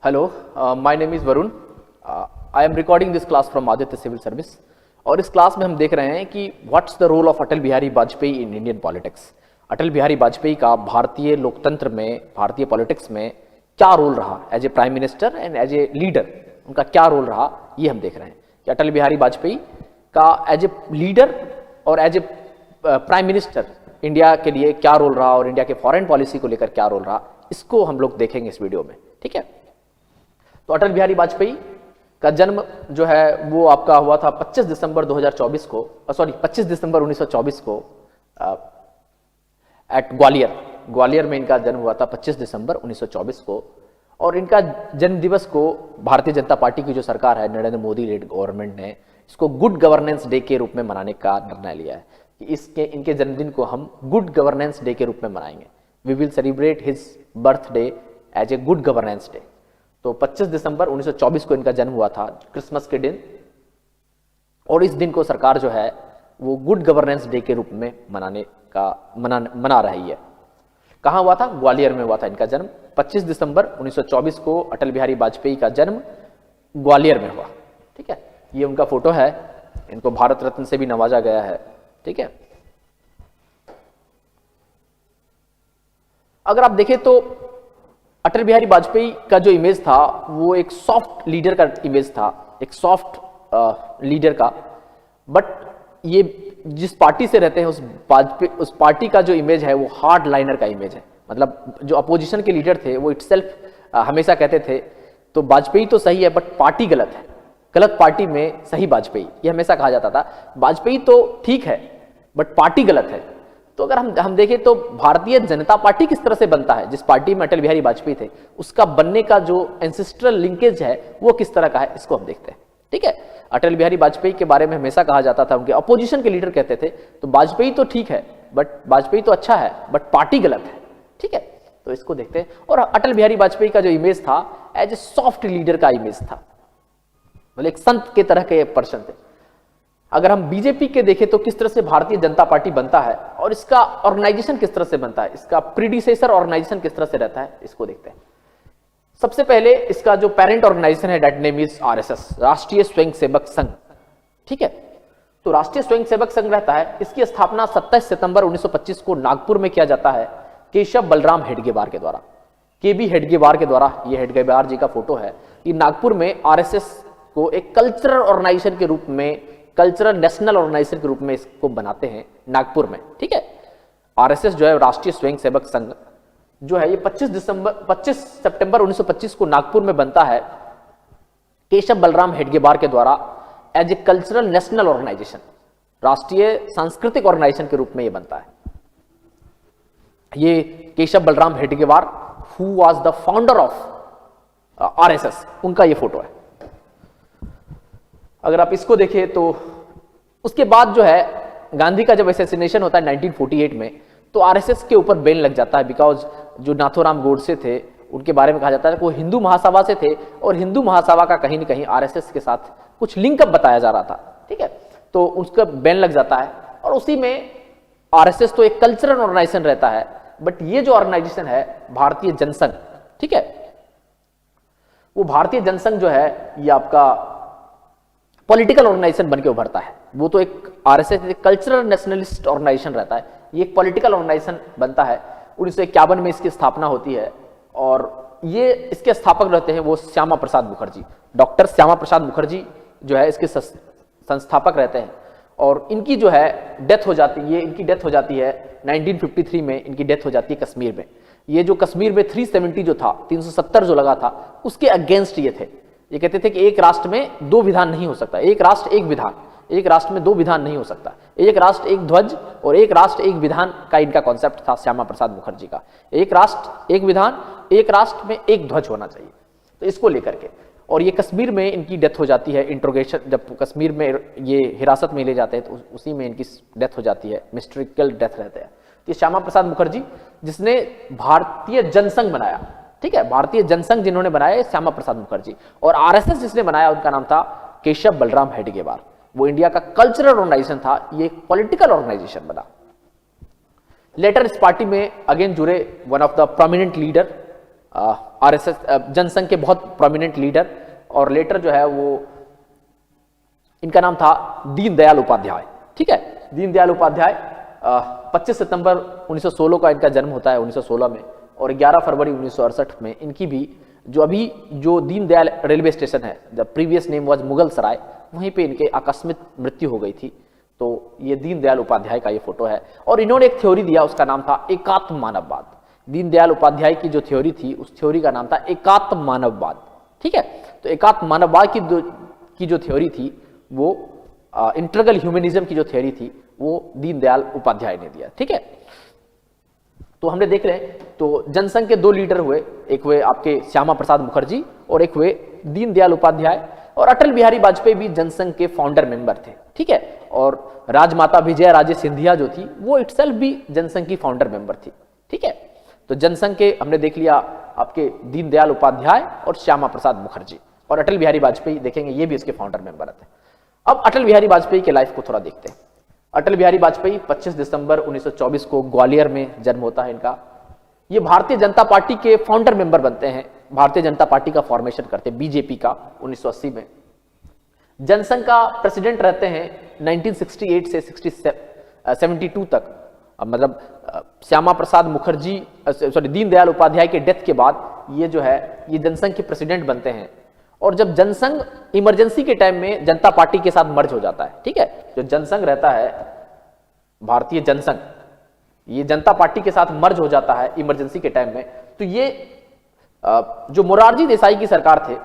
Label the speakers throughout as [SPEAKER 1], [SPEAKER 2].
[SPEAKER 1] Hello, my name is Varun. I am recording this class from Aditya civil service. और इस क्लास में हम देख रहे हैं कि what's the role of Atal Bihari Vajpayee in Indian politics. Atal Bihari Vajpayee का भारतीय लोकतंत्र में, भारतीय पॉलिटिक्स में क्या रोल रहा as a prime minister and as a leader. उनका क्या रोल रहा ये हम देख रहे हैं कि अटल बिहारी वाजपेयी का एज ए लीडर और as a prime minister India के लिए क्या रोल रहा और इंडिया के फॉरेन पॉलिसी को लेकर क्या रोल रहा, इसको हम लोग देखेंगे इस वीडियो में। ठीक है, तो अटल बिहारी वाजपेयी का जन्म जो है वो आपका हुआ था 25 दिसंबर 2024 को, 25 दिसंबर 1924 को एट ग्वालियर में इनका जन्म हुआ था 25 दिसंबर 1924 को। और इनका जन्म दिवस को भारतीय जनता पार्टी की जो सरकार है, नरेंद्र मोदी लेड गवर्नमेंट ने इसको गुड गवर्नेंस डे के रूप में मनाने का निर्णय लिया है कि इनके जन्मदिन को हम गुड गवर्नेंस डे के रूप में मनाएंगे। We will celebrate his birthday as a good governance day. तो 25 दिसंबर 1924 को इनका जन्म हुआ था, क्रिसमस के दिन। और इस दिन को सरकार जो है वो गुड गवर्नेंस डे के रूप में मना रही है। कहाँ हुआ था? ग्वालियर में हुआ था इनका जन्म। 25 दिसंबर 1924 को अटल बिहारी वाजपेयी का जन्म ग्वालियर में हुआ। ठीक है, ये उनका फोटो है। इनको भारत रत्न से भी नवाजा गया है। ठीक है, अगर आप देखें तो अटल बिहारी वाजपेयी का जो इमेज था वो एक सॉफ्ट लीडर का इमेज था, एक सॉफ्ट लीडर का। बट ये जिस पार्टी से रहते हैं उस पार्टी का जो इमेज है वो हार्ड लाइनर का इमेज है। मतलब जो अपोजिशन के लीडर थे वो इटसेल्फ हमेशा कहते थे तो वाजपेयी तो सही है बट पार्टी गलत है, गलत पार्टी में सही वाजपेयी, ये हमेशा कहा जाता था। वाजपेयी तो ठीक है बट पार्टी गलत है। तो अगर हम देखें तो भारतीय जनता पार्टी किस तरह से बनता है, जिस पार्टी में अटल बिहारी वाजपेयी थे उसका बनने का जो एंसेस्ट्रल लिंकेज है वो किस तरह का है, इसको हम देखते हैं। ठीक है, अटल बिहारी वाजपेयी के बारे में हमेशा कहा जाता था, उनके अपोजिशन के लीडर कहते थे तो वाजपेयी तो ठीक है बट वाजपेयी तो अच्छा है बट पार्टी गलत है। ठीक है, तो इसको देखते हैं। और अटल बिहारी वाजपेयी का जो इमेज था एज ए सॉफ्ट लीडर का इमेज था, मतलब एक संत के तरह के पर्सन थे। अगर हम बीजेपी के देखें तो किस तरह से भारतीय जनता पार्टी बनता है और इसका ऑर्गेनाइजेशन किस तरह से बनता है, इसका प्रीडिसेसर ऑर्गेनाइजेशन किस तरह से रहता है, इसको देखते हैं। सबसे पहले इसका जो पेरेंट ऑर्गेनाइजेशन है दैट नेम इज आरएसएस, राष्ट्रीय स्वयंसेवक संघ। ठीक है, तो राष्ट्रीय स्वयंसेवक संघ रहता है। इसकी स्थापना 27 सितंबर 1925 को नागपुर में किया जाता है केशव बलराम हेडगेवार के द्वारा, केबी हेडगेवार के द्वारा। ये हेडगेवार जी का फोटो है। ये नागपुर में आरएसएस को एक कल्चरल ऑर्गेनाइजेशन के रूप में, कल्चरल नेशनल ऑर्गेनाइजेशन के रूप में इसको बनाते हैं नागपुर में। ठीक है, आरएसएस जो है राष्ट्रीय स्वयंसेवक संघ जो है ये 25 सितंबर 1925 को नागपुर में बनता है केशव बलराम हेडगेवार के द्वारा as a cultural national organisation, राष्ट्रीय सांस्कृतिक ऑर्गेनाइजेशन के रूप में ये बनता है। ये Keshav Balram Hedgewar who was the founder of RSS, उनका ये फोटो है। अगर आप इसको देखें तो उसके बाद जो है गांधी का जब असैसिनेशन होता है 1948 में तो आरएसएस के ऊपर बैन लग जाता है, बिकॉज जो नाथूराम गोडसे थे उनके बारे में कहा जाता है कि वो हिंदू महासभा से थे और हिंदू महासभा का कहीं न कहीं आरएसएस के साथ कुछ लिंकअप बताया जा रहा था। ठीक है, तो उसका बैन लग जाता है और उसी में आरएसएस तो एक कल्चरल ऑर्गेनाइजेशन रहता है बट ये जो ऑर्गेनाइजेशन है भारतीय जनसंघ, ठीक है, वो भारतीय जनसंघ जो है ये आपका पॉलिटिकल ऑर्गेनाइजेशन बनके उभरता है। वो तो एक आरएसएस कल्चरल नेशनलिस्ट ऑर्गेनाइजेशन रहता है, ये एक पॉलिटिकल ऑर्गेनाइजेशन बनता है। 1951 में इसकी स्थापना होती है और ये इसके स्थापक रहते हैं वो श्यामा प्रसाद मुखर्जी, डॉक्टर श्यामा प्रसाद मुखर्जी जो है इसके संस्थापक रहते हैं। और इनकी जो है डेथ हो जाती है, इनकी डेथ हो जाती है 1953 में, इनकी डेथ हो जाती है कश्मीर में। ये जो कश्मीर में 370 जो था, 370 जो लगा था उसके अगेंस्ट ये थे। ये कहते थे कि एक राष्ट्र में दो विधान नहीं हो सकता, एक राष्ट्र एक विधान, एक राष्ट्र में दो विधान नहीं हो सकता, एक राष्ट्र एक ध्वज और एक राष्ट्र एक विधान का इनका कॉन्सेप्ट था श्यामा प्रसाद मुखर्जी का। एक राष्ट्र एक विधान, एक राष्ट्र में एक ध्वज होना चाहिए, तो इसको लेकर के। और ये कश्मीर में इनकी डेथ हो जाती है, इंट्रोगेशन जब कश्मीर में ये हिरासत में ले जाते हैं तो उसी में इनकी डेथ हो जाती है, मिस्ट्रिकल डेथ रहते हैं। ये श्यामा प्रसाद मुखर्जी जिसने भारतीय जनसंघ बनाया, ठीक है, भारतीय जनसंघ जिन्होंने बनाया श्यामा प्रसाद मुखर्जी, और आरएसएस जिसने बनाया उनका नाम था केशव बलराम हेडगेवार। वो इंडिया का कल्चरल ऑर्गेनाइजेशन था, ये एक पॉलिटिकल ऑर्गेनाइजेशन बना। लेटर इस पार्टी में अगेन जुड़े one of the prominent leader RSS Jansangh के बहुत प्रोमिनेंट लीडर, और लेटर जो है वो इनका नाम था दीनदयाल उपाध्याय। ठीक है, दीनदयाल उपाध्याय 25 सितंबर 1916 का इनका जन्म होता है 1916 में, और 11 फरवरी 1968 में इनकी भी जो दीनदयाल रेलवे स्टेशन है, जब प्रीवियस नेम वाज मुगल सराय, वहीं पे इनके आकस्मिक मृत्यु हो गई थी। तो ये दीनदयाल उपाध्याय का ये फोटो है, और इन्होंने एक थ्योरी दिया, उसका नाम था एकात्म मानववाद। दीनदयाल उपाध्याय की जो थ्योरी थी, उस थ्योरी का नाम था एकात्म मानववाद। ठीक है, तो एकात्म मानववाद की जो थ्योरी थी वो इंटीग्रल ह्यूमनिज्म की जो थ्योरी थी वो दीनदयाल उपाध्याय ने दिया। ठीक है, तो हमने देख रहे हैं, तो जनसंघ के दो लीडर हुए, एक हुए आपके श्यामा प्रसाद मुखर्जी और एक हुए दीनदयाल उपाध्याय, और अटल बिहारी वाजपेयी भी जनसंघ के फाउंडर मेंबर थे। ठीक है, और राजमाता विजया राजे सिंधिया जो थी वो इटसेल्फ भी जनसंघ की फाउंडर मेंबर थी। ठीक है, तो जनसंघ के हमने देख लिया आपके दीनदयाल उपाध्याय और श्यामा प्रसाद मुखर्जी, और अटल बिहारी वाजपेयी देखेंगे ये भी इसके फाउंडर मेंबर थे। अब अटल बिहारी वाजपेयी के लाइफ को थोड़ा देखते हैं। अटल बिहारी वाजपेयी 25 दिसंबर 1924 को ग्वालियर में जन्म होता है इनका। ये भारतीय जनता पार्टी के फाउंडर मेंबर बनते हैं, भारतीय जनता पार्टी का फॉर्मेशन करते हैं बीजेपी का 1980 में। जनसंघ का प्रेसिडेंट रहते हैं 1968 से 72 तक, मतलब श्यामा प्रसाद मुखर्जी दीनदयाल उपाध्याय के डेथ के बाद ये जो है ये जनसंघ के प्रेसिडेंट बनते हैं। और जब जनसंघ इमरजेंसी के टाइम में जनता पार्टी के साथ मर्ज हो जाता है, ठीक है, जो जनसंघ रहता है भारतीय जनसंघ, ये जनता पार्टी के साथ मर्ज हो जाता है इमरजेंसी के टाइम में, तो ये जो मोरारजी देसाई की सरकार थे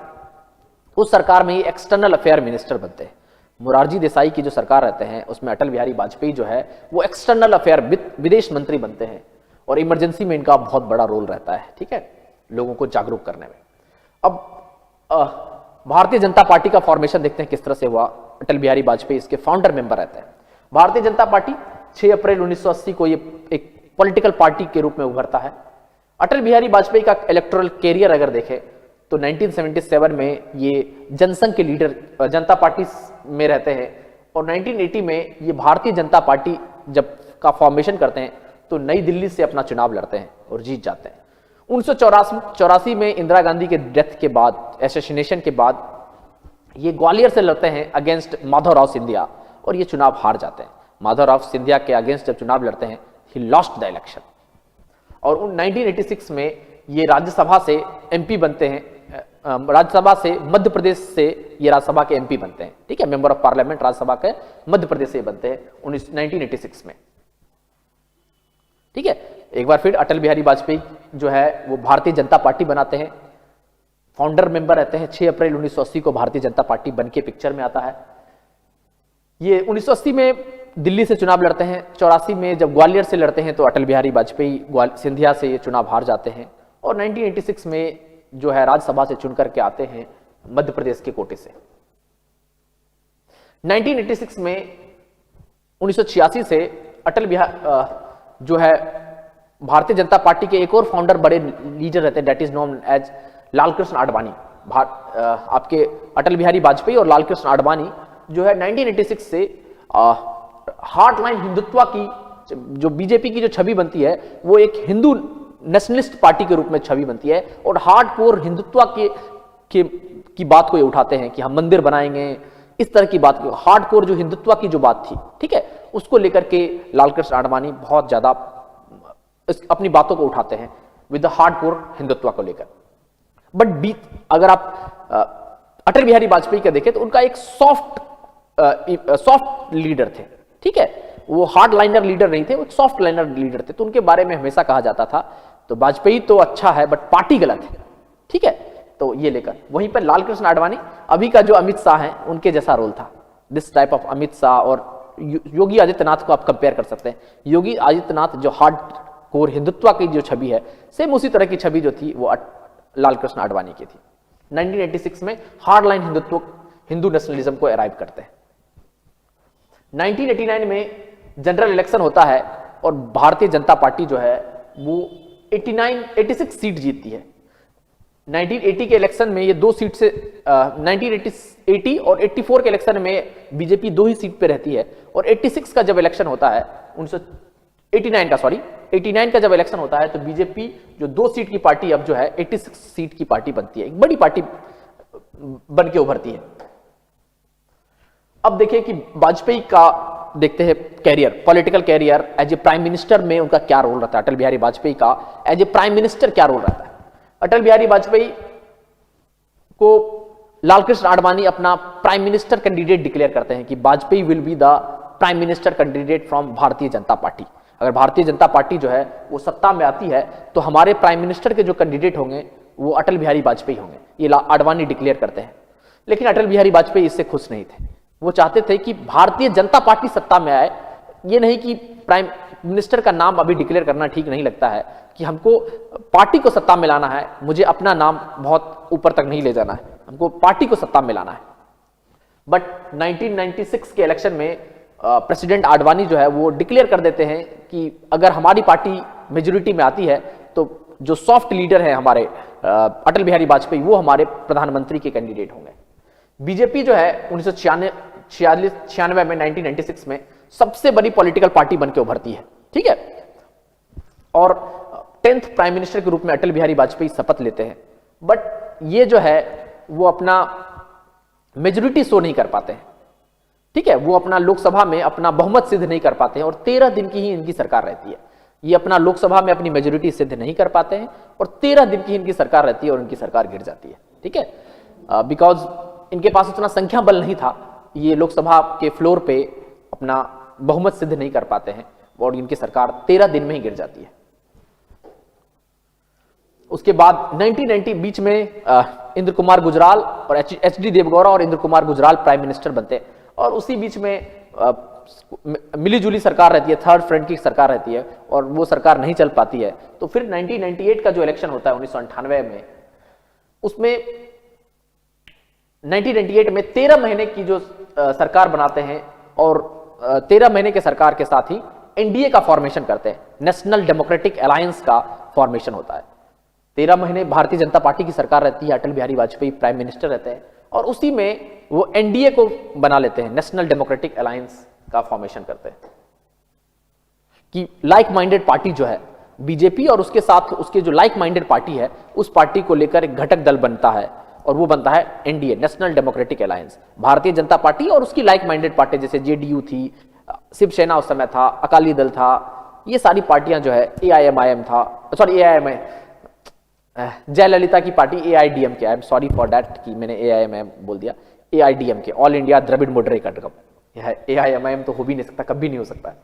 [SPEAKER 1] उस सरकार में ये एक्सटर्नल अफेयर मिनिस्टर बनते हैं। मोरारजी देसाई की जो सरकार रहते हैं उसमें अटल बिहारी वाजपेयी जो है वो एक्सटर्नल अफेयर विदेश मंत्री बनते हैं, और इमरजेंसी में इनका बहुत बड़ा रोल रहता है। ठीक है, लोगों को जागरूक करने में। अब भारतीय जनता पार्टी का फॉर्मेशन देखते हैं किस तरह से हुआ। अटल बिहारी वाजपेयी इसके फाउंडर मेंबर रहते हैं। भारतीय जनता पार्टी 6 अप्रैल 1980 को ये एक पॉलिटिकल पार्टी के रूप में उभरता है। अटल बिहारी वाजपेयी का इलेक्टोरल कैरियर अगर देखें तो 1977 में ये जनसंघ के लीडर जनता पार्टी में रहते हैं, और 1980 में ये भारतीय जनता पार्टी जब का फॉर्मेशन करते हैं तो नई दिल्ली से अपना चुनाव लड़ते हैं और जीत जाते हैं। 1984 में इंदिरा गांधी के डेथ के बाद, एसेसिनेशन के बाद, ये ग्वालियर से लड़ते हैं अगेंस्ट माधवराव सिंधिया, और ये चुनाव हार जाते हैं। माधवराव सिंधिया के अगेंस्ट जब चुनाव लड़ते हैं ही लॉस्ट द इलेक्शन, और 1986 में ये राज्यसभा से एमपी बनते हैं। राज्यसभा से मध्य प्रदेश से ये राज्यसभा के एमपी बनते हैं। ठीक है, मेंबर ऑफ पार्लियामेंट राज्यसभा के मध्य प्रदेश से बनते हैं 1986 में। ठीक है, एक बार फिर अटल बिहारी वाजपेयी जो है वो भारतीय जनता पार्टी बनाते हैं, फाउंडर मेंबर रहते हैं। 6 अप्रैल 1980 को भारतीय जनता पार्टी बनके पिक्चर में आता है। ये 1980 में दिल्ली से चुनाव लड़ते हैं। 84 में जब ग्वालियर से लड़ते हैं तो अटल बिहारी वाजपेयी सिंधिया से ये चुनाव हार जाते हैं, और 1986 में जो है राज्यसभा से चुन करके आते हैं मध्य प्रदेश के कोटे से। 1986 में 1986 से अटल बिहारी जो है भारतीय जनता पार्टी के एक और फाउंडर बड़े लीडर रहते हैं, that is known as Lalkrishna Advani. आपके अटल बिहारी वाजपेयी और लालकृष्ण आडवाणी जो है 1986 से हार्डलाइन हिंदुत्व की जो बीजेपी की जो छवि बनती है वो एक हिंदू नेशनलिस्ट पार्टी के रूप में छवि बनती है, और हार्डकोर हिंदुत्व की बात को ये उठाते हैं कि हम मंदिर बनाएंगे, इस तरह की बात, हार्डकोर जो हिंदुत्व की जो बात थी, ठीक है, उसको लेकर के लालकृष्ण आडवाणी बहुत ज्यादा अपनी बातों को उठाते हैं विद द हार्डकोर हिंदुत्व को लेकर। बट अगर आप अटल बिहारी वाजपेयी का देखें तो उनका एक सॉफ्ट लीडर थे। ठीक है, वो हार्ड लाइनर लीडर नहीं थे, वो सॉफ्ट लाइनर लीडर थे। तो उनके बारे में हमेशा कहा जाता था तो वाजपेयी तो अच्छा है बट पार्टी गलत है। ठीक है, तो ये लेकर वहीं पर लालकृष्ण आडवाणी अभी का जो अमित शाह है उनके जैसा रोल था, this type of Amit Shah, और योगी आदित्यनाथ को आप कंपेयर कर सकते हैं। योगी आदित्यनाथ जो हार्ड कोर हिंदुत्व की जो छवि है, सेम उसी तरह की छवि जो थी वो लालकृष्ण आडवाणी की थी। 1986 में हार्डलाइन हिंदुत्व, हिंदू नेशनलिज्म को अराइव करते हैं। 1989 में जनरल इलेक्शन होता है और भारतीय जनता पार्टी जो है वो 86 सीट जीतती है। 1980 के इलेक्शन में ये 2 सीट से 1980 और 84 के इलेक्शन में बीजेपी 2 ही सीट पे रहती है, और 86 का जब इलेक्शन होता है 89 का, सॉरी 89 का जब इलेक्शन होता है तो बीजेपी जो 2 सीट की पार्टी अब जो है 86 सीट की पार्टी बनती है, एक बड़ी पार्टी बन के उभरती है। अब देखिए कि वाजपेयी का देखते हैं career, political career as a prime minister में उनका क्या रोल रहता है। अटल बिहारी वाजपेयी का एज ए प्राइम मिनिस्टर क्या रोल रहता है। अटल बिहारी वाजपेयी को लालकृष्ण आडवाणी अपना प्राइम मिनिस्टर कैंडिडेट डिक्लेयर करते हैं कि Vajpayee will be the prime minister candidate from Bharatiya Janata party. अगर भारतीय जनता पार्टी जो है वो सत्ता में आती है तो हमारे प्राइम मिनिस्टर के जो कैंडिडेट होंगे वो अटल बिहारी वाजपेयी होंगे, ये आडवाणी डिक्लेयर करते हैं। लेकिन अटल बिहारी वाजपेयी इससे खुश नहीं थे। वो चाहते थे कि भारतीय जनता पार्टी सत्ता में आए, ये नहीं कि प्राइम मिनिस्टर का नाम अभी डिक्लेयर करना ठीक नहीं लगता है कि हमको पार्टी को सत्ता में लाना है, मुझे अपना नाम बहुत ऊपर तक नहीं ले जाना है, हमको पार्टी को सत्ता में लाना है। बट 1996 के इलेक्शन में प्रेसिडेंट आडवाणी जो है वो डिक्लेयर कर देते हैं कि अगर हमारी पार्टी मेजोरिटी में आती है तो जो सॉफ्ट लीडर है हमारे अटल बिहारी वाजपेयी, वो हमारे प्रधानमंत्री के कैंडिडेट होंगे। बीजेपी जो है 1996 में 1996 में सबसे बड़ी पॉलिटिकल पार्टी बनकर उभरती है, ठीक है। और 10th प्राइम मिनिस्टर के रूप में अटल बिहारी वाजपेयी शपथ लेते हैं। बट ये जो है वो अपना मेजोरिटी शो नहीं कर पाते हैं, ठीक है। वो अपना लोकसभा में अपना बहुमत सिद्ध नहीं कर पाते हैं और 13 दिन की ही इनकी सरकार रहती है। ये अपना लोकसभा में अपनी मेजोरिटी सिद्ध नहीं कर पाते हैं और 13 दिन की इनकी सरकार रहती है और इनकी सरकार गिर जाती है, ठीक है। बिकॉज इनके पास उतना संख्या बल नहीं था, ये लोकसभा के फ्लोर पे अपना बहुमत सिद्ध नहीं कर पाते हैं और इनकी सरकार 13 दिन में ही गिर जाती है। उसके बाद 1990 बीच में इंद्र कुमार गुजराल और एच.डी. देवगौड़ा और इंद्र कुमार गुजराल प्राइम मिनिस्टर बनते हैं और उसी बीच में मिलीजुली सरकार रहती है, थर्ड फ्रंट की सरकार रहती है और वो सरकार नहीं चल पाती है। तो फिर 1998 का जो इलेक्शन होता है 1998 में, उसमें 1998 में 13 महीने की जो सरकार बनाते हैं और 13 महीने के सरकार के साथ ही एनडीए का फॉर्मेशन करते हैं, नेशनल डेमोक्रेटिक अलायंस का फॉर्मेशन होता है। 13 महीने भारतीय जनता पार्टी की सरकार रहती है, अटल बिहारी वाजपेयी प्राइम मिनिस्टर रहते हैं और उसी में वो एनडीए को बना लेते हैं, नेशनल डेमोक्रेटिक अलायंस का फॉर्मेशन करते हैं कि लाइक माइंडेड पार्टी जो है बीजेपी और उसके साथ उसके जो लाइक माइंडेड पार्टी है उस पार्टी को लेकर एक घटक दल बनता है और वो बनता है NDA, national democratic alliance. Bharatiya Janata party और उसकी लाइक माइंडेड पार्टी जैसे जेडीयू थी, शिवसेना उस समय था, अकाली दल था, ये सारी पार्टियां जो है एआईएमआईएम था, सॉरी एआईएम जयललिता की party AIADMK, I am sorry for that कि मैंने एआईएमआईएम बोल दिया, AIADMK, all India Dravida Munnetra Kazhagam, यह एआईएमआईएम तो हो भी नहीं सकता, कभी नहीं हो सकता है।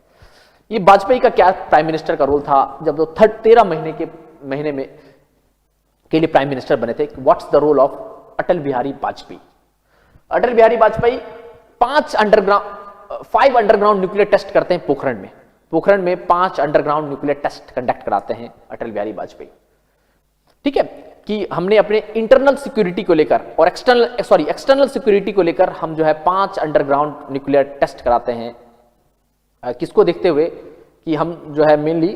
[SPEAKER 1] ये वाजपेयी का क्या प्राइम मिनिस्टर का रोल था जब वो 13 महीने में के लिए प्राइम मिनिस्टर बने थे। What's the role of Atal Bihari Vajpayee? Atal Bihari Vajpayee 5 underground nuclear test करते हैं पोखरण में 5 अंडरग्राउंड न्यूक्लियर टेस्ट कंडक्ट कराते हैं अटल बिहारी वाजपेयी, ठीक है। कि हमने अपने इंटरनल सिक्योरिटी को लेकर और एक्सटर्नल सिक्योरिटी को लेकर हम जो है 5 अंडरग्राउंड न्यूक्लियर टेस्ट कराते हैं। किसको देखते हुए कि हम जो है मेनली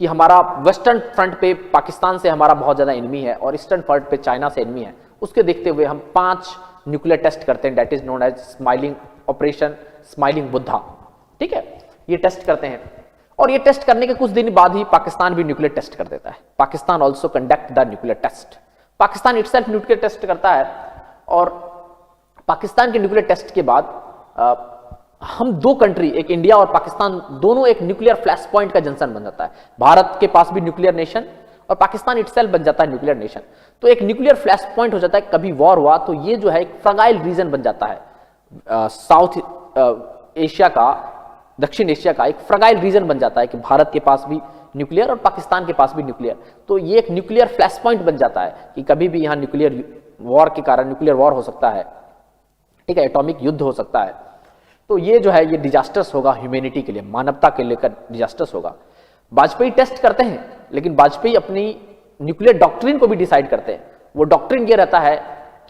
[SPEAKER 1] कि हमारा वेस्टर्न फ्रंट पे पाकिस्तान से हमारा बहुत ज्यादा एनिमी है और ईस्टर्न फ्रंट पे चाइना से एनिमी है, उसके देखते हुए हम 5 न्यूक्लियर टेस्ट करते हैं, that is known as operation smiling Buddha, ठीक है। ये टेस्ट करते हैं और ये टेस्ट करने के कुछ दिन बाद ही पाकिस्तान भी न्यूक्लियर टेस्ट कर देता है। Pakistan also conduct the nuclear test. Pakistan itself nuclear test करता है और पाकिस्तान के न्यूक्लियर टेस्ट के बाद हम 2 कंट्री, एक इंडिया और पाकिस्तान, दोनों एक न्यूक्लियर फ्लैश पॉइंट का जंक्शन बन जाता है। भारत के पास भी न्यूक्लियर नेशन और पाकिस्तान इटसेल्फ बन जाता है न्यूक्लियर नेशन, तो एक न्यूक्लियर फ्लैश पॉइंट हो जाता है। कभी वॉर हुआ तो ये जो है एक फ्रगाइल रीजन बन जाता है, साउथ एशिया का, दक्षिण एशिया का एक फ्रगाइल रीजन बन जाता है कि भारत के पास भी न्यूक्लियर और पाकिस्तान के पास भी न्यूक्लियर, तो ये एक न्यूक्लियर फ्लैश पॉइंट बन जाता है कि कभी भी यहाँ न्यूक्लियर वॉर के कारण न्यूक्लियर वॉर हो सकता है, ठीक है, एटॉमिक युद्ध हो सकता है। तो ये जो है ये डिजास्टर्स होगा ह्यूमैनिटी के लिए, मानवता के लेकर डिजास्टर्स होगा। वाजपेयी टेस्ट करते हैं लेकिन वाजपेयी अपनी न्यूक्लियर डॉक्ट्रिन को भी डिसाइड करते हैं। वो डॉक्ट्रिन ये रहता है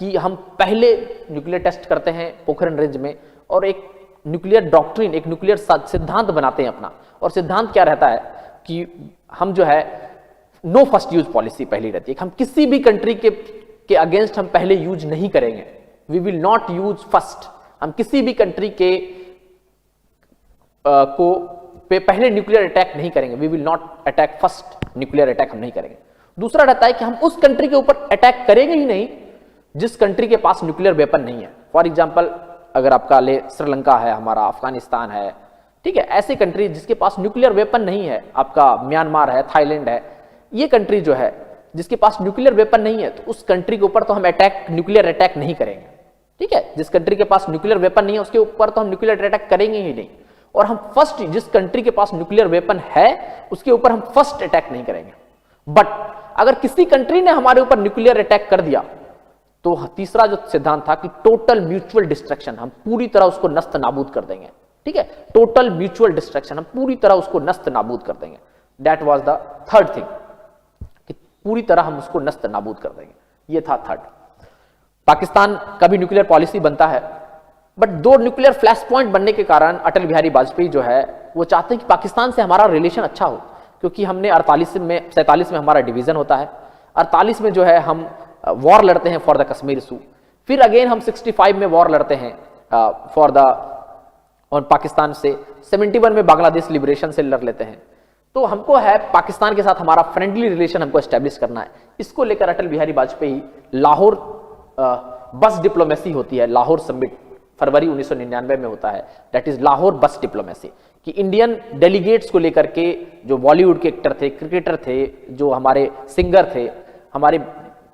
[SPEAKER 1] कि हम पहले न्यूक्लियर टेस्ट करते हैं पोखरण रेंज में और एक न्यूक्लियर डॉक्ट्रिन, एक न्यूक्लियर सिद्धांत बनाते हैं अपना, और सिद्धांत क्या रहता है कि हम जो है नो फर्स्ट यूज पॉलिसी पहली रहती है, हम किसी भी कंट्री के अगेंस्ट हम पहले यूज नहीं करेंगे, we will not use first. हम किसी भी कंट्री के को पहले न्यूक्लियर अटैक नहीं करेंगे, we will not attack first, nuclear attack हम नहीं करेंगे। दूसरा रहता है कि हम उस कंट्री के ऊपर अटैक करेंगे ही नहीं जिस कंट्री के पास न्यूक्लियर वेपन नहीं है। फॉर एग्जांपल अगर आपका ले श्रीलंका है, हमारा अफगानिस्तान है, ठीक है, ऐसी कंट्री जिसके पास न्यूक्लियर वेपन नहीं है, आपका म्यांमार है, थाईलैंड है, ये कंट्री जो है जिसके पास न्यूक्लियर वेपन नहीं है, तो उस कंट्री के ऊपर तो हम अटैक, न्यूक्लियर अटैक नहीं करेंगे, ठीक है। जिस कंट्री के पास न्यूक्लियर वेपन नहीं है उसके ऊपर तो हम न्यूक्लियर अटैक करेंगे ही नहीं। और हम फर्स्ट, जिस कंट्री के पास न्यूक्लियर वेपन है उसके ऊपर हम फर्स्ट अटैक नहीं करेंगे। बट अगर किसी कंट्री ने हमारे ऊपर न्यूक्लियर अटैक कर दिया तो तीसरा जो सिद्धांत था कि टोटल म्यूचुअल डिस्ट्रक्शन, हम पूरी तरह उसको नस्त नाबूद कर देंगे, ठीक है। टोटल म्यूचुअल डिस्ट्रक्शन, हम पूरी तरह उसको नस्त नाबूद कर देंगे। That was the third thing, कि पूरी तरह हम उसको नस्त नाबूद कर देंगे, ये था थर्ड। पाकिस्तान का भी न्यूक्लियर पॉलिसी बनता है, बट दो न्यूक्लियर फ्लैश पॉइंट बनने के कारण अटल बिहारी वाजपेयी जो है वो चाहते हैं कि पाकिस्तान से हमारा रिलेशन अच्छा हो, क्योंकि हमने 47 में हमारा डिवीजन होता है, 48 में जो है हम वॉर लड़ते हैं फॉर द कश्मीर इशू, फिर अगेन हम 65 में वॉर लड़ते हैं फॉर द और पाकिस्तान से, 71 में बांग्लादेश लिबरेशन से लड़ लेते हैं। तो हमको है पाकिस्तान के साथ हमारा फ्रेंडली रिलेशन हमको एस्टेब्लिश करना है। इसको लेकर अटल बिहारी वाजपेयी लाहौर बस डिप्लोमेसी होती है, लाहौर समिट फरवरी 1999 में होता है, that is Lahore bus diplomacy, कि इंडियन डेलीगेट्स को लेकर के जो बॉलीवुड के एक्टर थे, क्रिकेटर थे, जो हमारे सिंगर थे, हमारे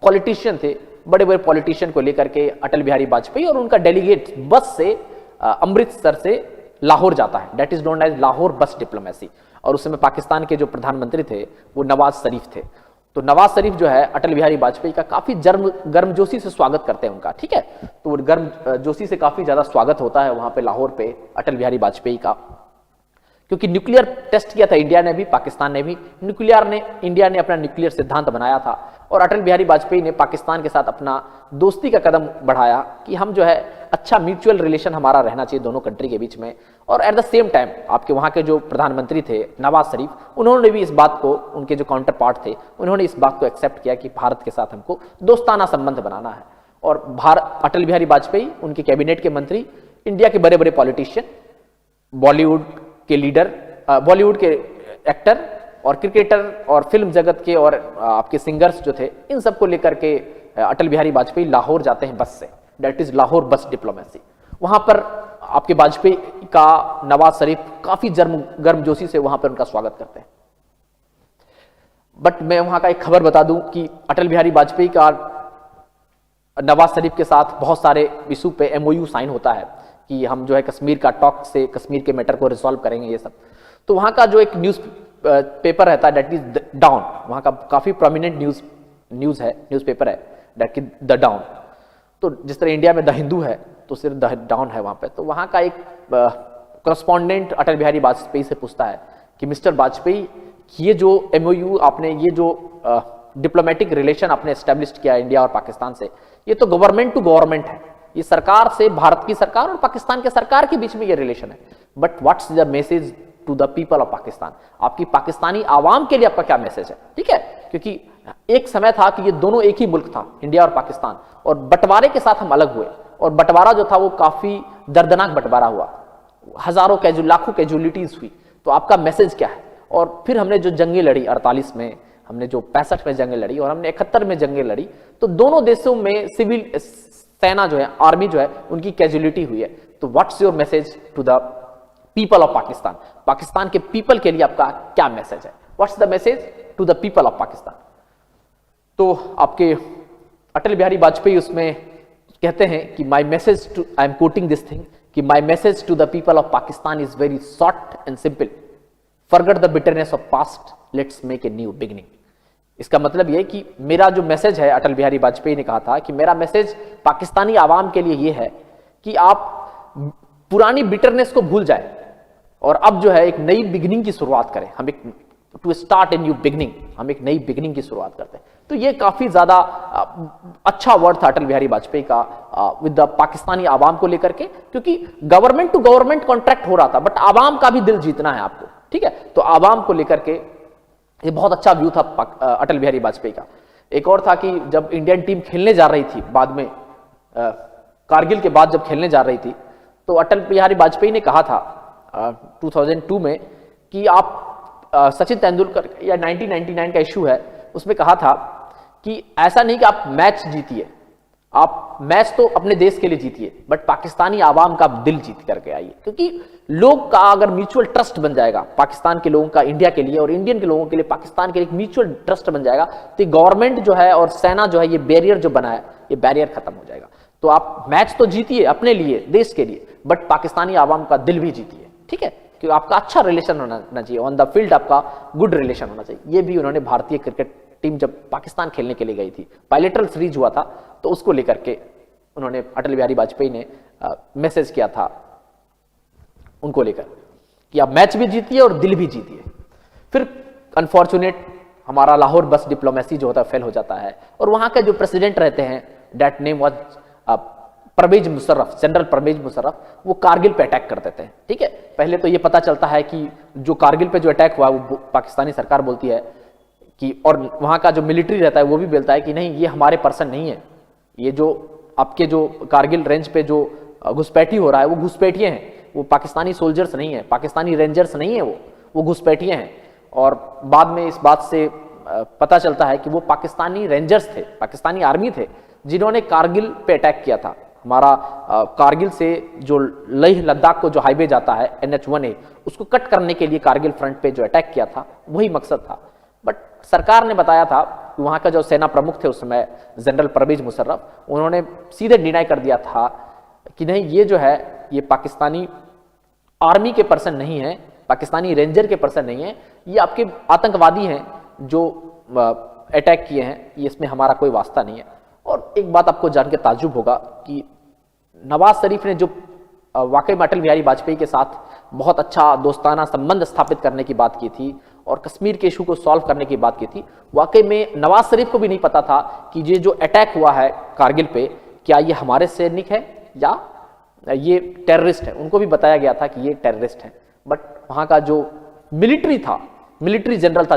[SPEAKER 1] पॉलिटिशियन थे, बड़े बड़े पॉलिटिशियन को लेकर के अटल बिहारी वाजपेयी और उनका डेलीगेट बस से अमृतसर से लाहौर जाता है, that is known as Lahore bus diplomacy. और उस समय पाकिस्तान के जो प्रधानमंत्री थे वो नवाज शरीफ थे। तो नवाज शरीफ जो है अटल बिहारी वाजपेयी का काफी गर्मजोशी से स्वागत करते हैं उनका, ठीक है। तो गर्मजोशी से काफी ज्यादा स्वागत होता है वहां पे लाहौर पे अटल बिहारी वाजपेयी का, क्योंकि न्यूक्लियर टेस्ट किया था इंडिया ने भी, पाकिस्तान ने भी। इंडिया ने अपना न्यूक्लियर सिद्धांत बनाया था और अटल बिहारी वाजपेयी ने पाकिस्तान के साथ अपना दोस्ती का कदम बढ़ाया कि हम जो है अच्छा म्यूचुअल रिलेशन हमारा रहना चाहिए दोनों कंट्री के बीच में। और एट द सेम टाइम आपके वहां के जो प्रधानमंत्री थे नवाज शरीफ, उन्होंने भी इस बात को, उनके जो काउंटर पार्ट थे, उन्होंने इस बात को एक्सेप्ट किया कि भारत के साथ हमको दोस्ताना संबंध बनाना है। और अटल बिहारी वाजपेयी, उनके कैबिनेट के मंत्री, इंडिया के बड़े बड़े पॉलिटिशियन, बॉलीवुड के लीडर, बॉलीवुड के एक्टर और क्रिकेटर और फिल्म जगत के और आपके सिंगर्स जो थे, इन सबको लेकर के अटल बिहारी वाजपेयी लाहौर जाते हैं बस से, that is Lahore bus diplomacy. वहां पर आपके वाजपेयी का नवाज शरीफ काफी गर्मजोशी से वहां पर उनका स्वागत करते हैं। बट मैं वहां का एक खबर बता दूं कि अटल बिहारी वाजपेयी का नवाज शरीफ के साथ बहुत सारे इशू पे MOU साइन होता है कि हम जो है कश्मीर का टॉक से कश्मीर के मैटर को रिजॉल्व करेंगे, ये सब। तो वहां का जो एक न्यूज पेपर रहता है दैट इज डाउन, वहां का काफी प्रोमिनेंट न्यूज़पेपर है दैट इज द डाउन। तो जिस तरह इंडिया में द हिंदू है तो सिर्फ द डाउन है वहां पे। तो वहां का एक करस्पॉन्डेंट अटल बिहारी वाजपेयी से पूछता है कि मिस्टर वाजपेयी, ये जो MOU आपने, ये जो डिप्लोमेटिक रिलेशन आपने एस्टेब्लिश किया इंडिया और पाकिस्तान से, ये तो गवर्नमेंट टू गवर्नमेंट है, ये सरकार से, भारत की सरकार और पाकिस्तान के सरकार के बीच में ये रिलेशन है। But what's the message to the people of Pakistan, आपकी पाकिस्तानी आवाम के लिए आपका क्या मैसेज है, ठीक है। क्योंकि एक समय था कि ये दोनों एक ही मुल्क था, इंडिया और पाकिस्तान, और बंटवारे के साथ हम अलग हुए, और बंटवारा जो था वो काफी दर्दनाक बंटवारा हुआ, हजारों लाखों कैजुअलिटीज हुई। तो आपका मैसेज क्या है? और फिर हमने जो जंगें लड़ी 48 में, हमने जो 65 में जंगें लड़ी और हमने 71 में जंगें लड़ी, तो दोनों देशों में सिविल सेना जो है, आर्मी जो है, उनकी कैजुअलिटी हुई है। तो what's your message to the people of Pakistan, Pakistan के पीपल के लिए आपका क्या मैसेज है? What's the message to the people of Pakistan? तो आपके अटल बिहारी वाजपेयी उसमें कहते हैं कि my message to, I am quoting this thing, कि my message to the people of Pakistan is very short and simple, forget the bitterness of past, let's make a new beginning. इसका मतलब यह कि मेरा जो मैसेज है, अटल बिहारी वाजपेयी ने कहा था कि मेरा मैसेज पाकिस्तानी आवाम के लिए यह है कि आप पुरानी बिटरनेस को भूल जाए और अब जो है एक नई बिगिनिंग की शुरुआत करें। हम एक to start a new beginning, हम एक नई बिगिनिंग की शुरुआत करते हैं। तो ये काफी ज्यादा अच्छा वर्ड था अटल बिहारी वाजपेयी का विद द पाकिस्तानी आवाम को लेकर के, क्योंकि गवर्नमेंट टू गवर्नमेंट कॉन्ट्रैक्ट हो रहा था, बट आवाम का भी दिल जीतना है आपको, ठीक है। तो आवाम को लेकर के ये बहुत अच्छा व्यू था अटल बिहारी वाजपेयी का। एक और था कि जब इंडियन टीम खेलने जा रही थी, बाद में कारगिल के बाद जब खेलने जा रही थी, तो अटल बिहारी वाजपेयी ने कहा था 2002 में कि आप सचिन तेंदुलकर या 1999 का इशू है, उसमें कहा था कि ऐसा नहीं कि आप मैच जीतिए, आप मैच तो अपने देश के लिए जीतिए बट पाकिस्तानी आवाम का दिल जीत करके आइए, क्योंकि लोग का अगर म्यूचुअल ट्रस्ट बन जाएगा पाकिस्तान के लोगों का इंडिया के लिए और इंडियन के लोगों के लिए पाकिस्तान के लिए एक म्यूचुअल ट्रस्ट बन जाएगा, तो गवर्नमेंट जो है और सेना जो है, ये बैरियर जो बना है, ये बैरियर खत्म हो जाएगा। तो आप मैच तो जीतिए अपने लिए, देश के लिए, बट पाकिस्तानी आवाम का दिल भी जीतिए, ठीक है, क्योंकि आपका अच्छा रिलेशन होना चाहिए, ऑन द फील्ड आपका गुड रिलेशन होना चाहिए। ये भी उन्होंने भारतीय क्रिकेट टीम जब पाकिस्तान खेलने के लिए गई थी, बायलैटरल सीरीज हुआ था, तो उसको लेकर के उन्होंने अटल बिहारी वाजपेयी ने मैसेज किया था उनको लेकर कि आप मैच भी जीतिए और दिल भी जीतिए। फिर अनफॉर्चुनेट हमारा लाहौर बस डिप्लोमेसी जो होता है फेल हो जाता है, और वहां के जो प्रेसिडेंट रहते हैं, that name was Pervez Musharraf, general Pervez Musharraf, वो कारगिल पे अटैक कर देते हैं, ठीक है। पहले तो ये पता चलता है कि जो कारगिल पे जो अटैक हुआ वो पाकिस्तानी सरकार बोलती है कि, और वहां का जो मिलिट्री रहता है वो भी बोलता है कि नहीं, ये हमारे पर्सन नहीं है, ये जो आपके जो कारगिल रेंज पे जो घुसपैठी हो रहा है वो घुसपैठिए हैं, वो पाकिस्तानी सोल्जर्स नहीं है, पाकिस्तानी रेंजर्स नहीं है, वो घुसपैठिए हैं। और बाद में इस बात से पता चलता है कि वो पाकिस्तानी रेंजर्स थे, पाकिस्तानी आर्मी थे, जिन्होंने कारगिल पे अटैक किया था। हमारा कारगिल से जो लेह लद्दाख को जो हाईवे जाता है NH-1A, उसको कट करने के लिए कारगिल फ्रंट पे जो अटैक किया था वही मकसद था। बट सरकार ने बताया था, वहां का जो सेना प्रमुख थे उस समय जनरल परवेज मुशर्रफ, उन्होंने सीधे डिनाई कर दिया था कि नहीं, ये जो है ये पाकिस्तानी आर्मी के पर्सन नहीं है, पाकिस्तानी रेंजर के पर्सन नहीं है, ये आपके आतंकवादी हैं जो अटैक किए हैं, ये इसमें हमारा कोई वास्ता नहीं है। और एक बात आपको जान के ताज्जुब होगा कि नवाज शरीफ ने जो वाकई में अटल बिहारी वाजपेयी के साथ बहुत अच्छा दोस्ताना संबंध स्थापित करने की बात की थी और कश्मीर के इशू को सॉल्व करने की बात की थी, वाकई में नवाज शरीफ को भी नहीं पता था कि ये जो अटैक हुआ है कारगिल पे, क्या ये हमारे सैनिक है या ये टेररिस्ट है। उनको भी बताया गया था कि ये टेररिस्ट है, बट वहां का जो मिलिट्री था, मिलिट्री जनरल था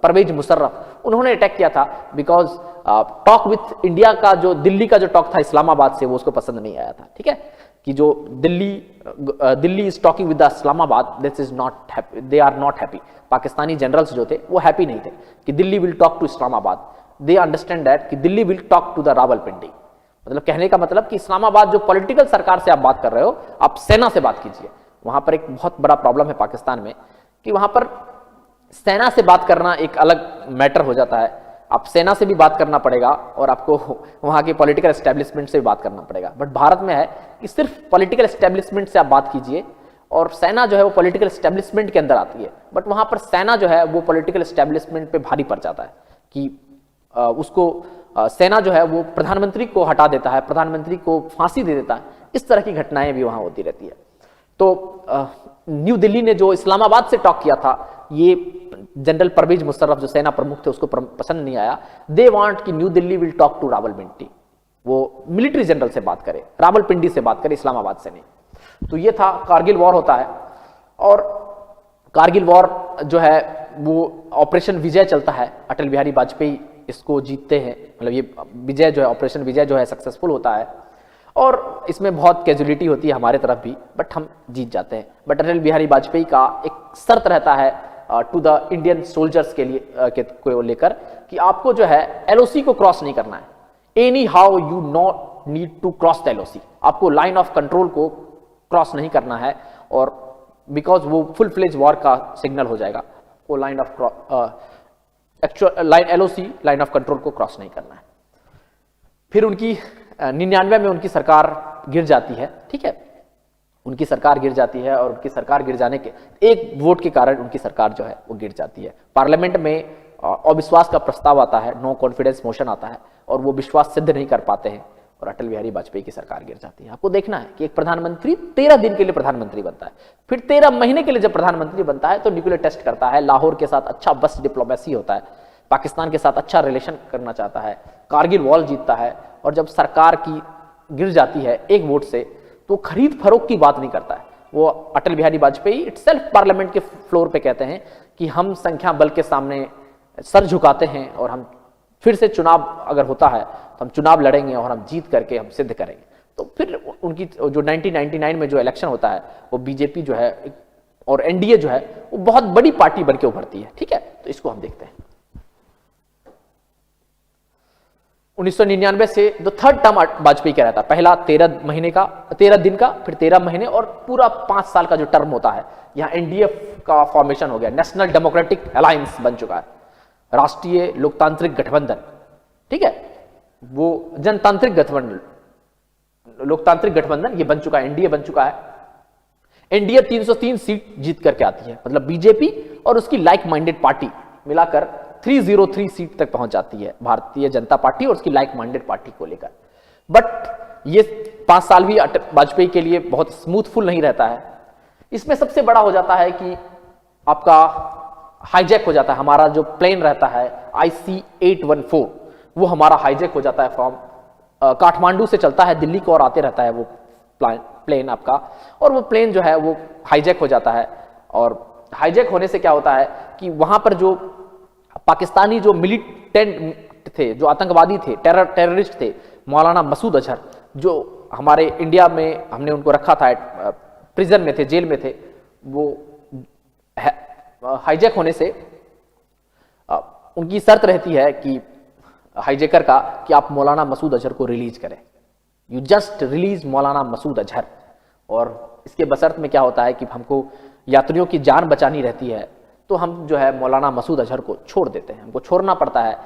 [SPEAKER 1] परवेज मुशर्रफ, उन्होंने अटैक किया था बिकॉज टॉक विथ इंडिया का जो दिल्ली का जो टॉक था इस्लामाबाद से, वो उसको पसंद नहीं आया था, ठीक है, कि जो Delhi is talking with Islamabad, this is not happy, they are not happy. Pakistani generals जो थे वो हैप्पी नहीं थे कि Delhi will talk to Islamabad, they understand that कि Delhi will talk to the Rawalpindi. मतलब कहने का मतलब कि इस्लामाबाद जो पॉलिटिकल सरकार से आप बात कर रहे हो, आप सेना से बात कीजिए। वहां पर एक बहुत बड़ा प्रॉब्लम है पाकिस्तान में कि वहां पर सेना से बात करना एक अलग मैटर हो जाता है, आप सेना से भी बात करना पड़ेगा और आपको वहां के पॉलिटिकल एस्टेब्लिशमेंट से भी बात करना पड़ेगा। बट भारत में है कि सिर्फ पॉलिटिकल एस्टेब्लिशमेंट से आप बात कीजिए और सेना जो है वो पॉलिटिकल एस्टेब्लिशमेंट के अंदर आती है, बट वहां पर सेना जो है वो पॉलिटिकल एस्टेब्लिशमेंट पे भारी पड़ जाता है कि उसको सेना जो है वो प्रधानमंत्री को हटा देता है, प्रधानमंत्री को फांसी दे देता है। इस तरह की घटनाएं भी वहां होती रहती है। तो न्यू दिल्ली ने जो इस्लामाबाद से टॉक किया था, ये जनरल परवेज मुशर्रफ जो सेना प्रमुख थे उसको पसंद नहीं आया। दे वांट कि new Delhi will talk to Rawalpindi, वो मिलिट्री जनरल से बात करे, रावलपिंडी से बात करे, इस्लामाबाद से नहीं। तो ये था, कारगिल वॉर होता है और कारगिल वॉर जो है वो ऑपरेशन विजय चलता है, अटल बिहारी वाजपेयी इसको जीतते हैं, मतलब ये विजय जो है, ऑपरेशन विजय जो है सक्सेसफुल होता है और इसमें बहुत कैजुअलिटी होती है हमारे तरफ भी, बट हम जीत जाते हैं। बट अटल बिहारी वाजपेयी का एक शर्त रहता है टू द इंडियन सोल्जर्स के लिए को लेकर कि आपको जो है LOC को क्रॉस नहीं करना है, anyhow you not need to cross the LOC, आपको लाइन ऑफ कंट्रोल को क्रॉस नहीं करना है, और बिकॉज वो फुल फ्लेज वॉर का सिग्नल हो जाएगा, वो line of actual LOC line of control को क्रॉस नहीं करना है। फिर उनकी 99 में उनकी सरकार गिर जाती है, ठीक है, उनकी सरकार गिर जाती है और उनकी सरकार गिर जाने के एक वोट के कारण उनकी सरकार जो है वो गिर जाती है। पार्लियामेंट में अविश्वास का प्रस्ताव आता है, नो कॉन्फिडेंस मोशन आता है और वो विश्वास सिद्ध नहीं कर पाते हैं और अटल बिहारी वाजपेयी की सरकार गिर जाती है। आपको देखना है कि एक प्रधानमंत्री 13 दिन के लिए प्रधानमंत्री बनता है, फिर 13 महीने के लिए जब प्रधानमंत्री बनता है तो न्यूक्लियर टेस्ट करता है, लाहौर के साथ अच्छा बस डिप्लोमेसी होता है, पाकिस्तान के साथ अच्छा रिलेशन करना चाहता है, कारगिल वॉर जीतता है, और जब सरकार की गिर जाती है एक वोट से तो खरीद फरोख्त की बात नहीं करता है। वो अटल बिहारी वाजपेयी इटसेल्फ पार्लियामेंट के फ्लोर पे कहते हैं कि हम संख्या बल के सामने सर झुकाते हैं और हम फिर से चुनाव अगर होता है तो हम चुनाव लड़ेंगे और हम जीत करके हम सिद्ध करेंगे। तो फिर उनकी जो 1999 में जो इलेक्शन होता है वो बीजेपी जो है और एनडीए जो है वो बहुत बड़ी पार्टी बनके उभरती है। ठीक है, तो इसको हम देखते हैं। 1999 से जो थर्ड टर्म वाजपेयी का रहता है, पहला 13 महीने का, 13 दिन का, फिर 13 महीने और पूरा 5 साल का जो टर्म होता है, यहां एनडीए का फॉर्मेशन हो गया, नेशनल डेमोक्रेटिक अलायंस बन चुका है, राष्ट्रीय लोकतांत्रिक गठबंधन। ठीक है, वो जनतांत्रिक गठबंधन, लोकतांत्रिक गठबंधन ये बन चुका है, एनडीए बन चुका है। एनडीए 303 सीट जीत करके आती है, मतलब बीजेपी और उसकी लाइक माइंडेड पार्टी मिलाकर 303 सीट तक पहुंच जाती है भारतीय जनता पार्टी और उसकी लाइक माइंडेड पार्टी को लेकर। बट ये 5 साल भी वाजपेयी के लिए बहुत स्मूथफुल नहीं रहता है। इसमें सबसे बड़ा हो जाता है कि आपका हाईजैक हो जाता है, हमारा जो प्लेन रहता है IC-814 वो हमारा हाईजैक हो जाता है फ्रॉम काठमांडू से चलता है दिल्ली को और आते रहता है वो प्लेन आपका, और वो प्लेन जो है वो हाईजैक हो जाता है। और हाईजैक होने से क्या होता है कि वहां पर जो पाकिस्तानी जो मिलिटेंट थे, जो आतंकवादी थे, टेररिस्ट थे, मौलाना मसूद अजहर, जो हमारे इंडिया में हमने उनको रखा था, प्रिजन में थे, जेल में थे, वो हाईजैक होने से उनकी शर्त रहती है कि हाईजैकर का कि आप मौलाना मसूद अजहर को रिलीज करें, यू जस्ट रिलीज मौलाना मसूद अजहर। और इसके बशर्त में क्या होता है कि हमको यात्रियों की जान बचानी रहती है, तो हम जो है मौलाना मसूद अजहर को छोड़ देते हैं, हमको छोड़ना पड़ता है।